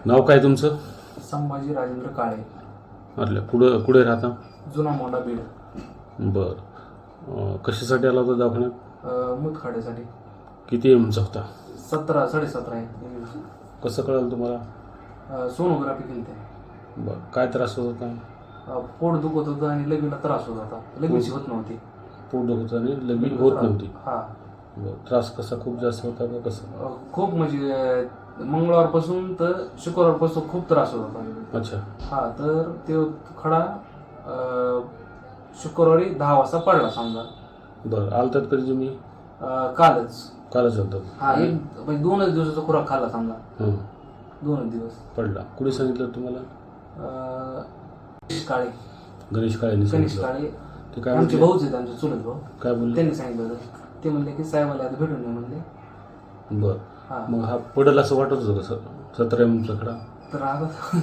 नाव काय तुमचं? संभाजी राजेंद्र काळे. अरे कुठे राहता? जुना मोंडा बीड. बरं. कशासाठी आला होता दवाखान्यात? मुतखड्यासाठी. किती एमचा होता? 17.5 आहे. कसं कळलं तुम्हाला? सोनोग्राफी केली ते. बरं. काय त्रास होत होता? पोट दुखत होतं आणि लगीला त्रास होत होता. लगीची होत नव्हती. पोट दुखत आणि लगी होत नव्हती. हा. बरं. त्रास कसा खूप जास्त होता का कसं? खूप म्हणजे मंगळवारपासून तर शुक्रवारपासून खूप त्रास होत होता. अच्छा. हा. तर ते खडा शुक्रवारी 10 वाजता पडला समजा. बरं. आलतात कधी तुम्ही? कालच आलतात. हा. म्हणजे 2च दिवसाचा खुराक खाल्ला समजा. 2च दिवस पडला. कुणी सांगितलं तुम्हाला? काळे. गणेश काळेंनी गणेश सांगितलं. काळे ते काय आमचे म्हणले? भाऊच आहेत, आमचे चुलत भाऊ. काय बोलले? त्यांनी सांगितलं होतं. ते म्हणले की साहेबाला आता भेटून ये म्हणले. बरं. हा. मग हा पडल असं वाटत होतं कसं? 17 एमचा खडा तर आता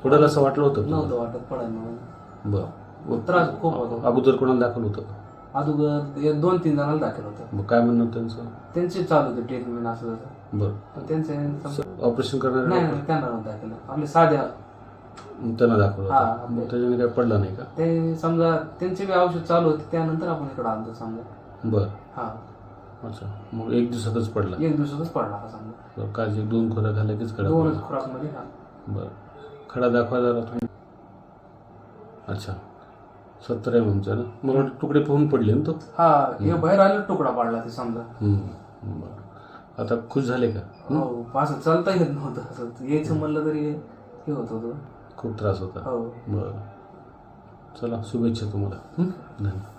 पडल असं वाटलं होतं तुम्हाला? नव्हतं वाटत पडायला म्हणून. बरं. त्रास खूप होता. अगोदर कोणाला दाखल होतं? अगोदर 2-3 जणांना दाखल होतं. मग काय म्हणणं त्यांचं? त्यांचे चालू होते ट्रीटमेंट असं तसं. बरं. पण त्यांचे ऑपरेशन करणार नाही त्यांना नव्हतं दाखल. आपले साध्या त्यांना दाखवलं हा. होतं. मग त्याच्याने काय पडला नाही का? ते समजा त्यांचे बी औषध चालू होते, त्यानंतर आपण इकडे आणतो समजा. बरं. हा. अच्छा. मग 1 दिवसातच पडला? 1 दिवसातच पडला हा समजा. बरं. काय 2 खुराक घाला कीच खडा? 2च खुराक मध्ये. हा. बरं. खडा दाखवा जरा तुम्ही. अच्छा. 17 एमचा ना? मला वाटतं तुकडे पाहून पडले ना तो? हा. हे बाहेर आलं तुकडा पाडला ते समजा. बरं. आता खुश झाले का? हो. असं चालता येत नव्हतं. असं यायचं म्हणलं तरी हे होत होतं. खूप त्रास होता. हो. बरं. चला शुभेच्छा तुम्हाला. धन्यवाद.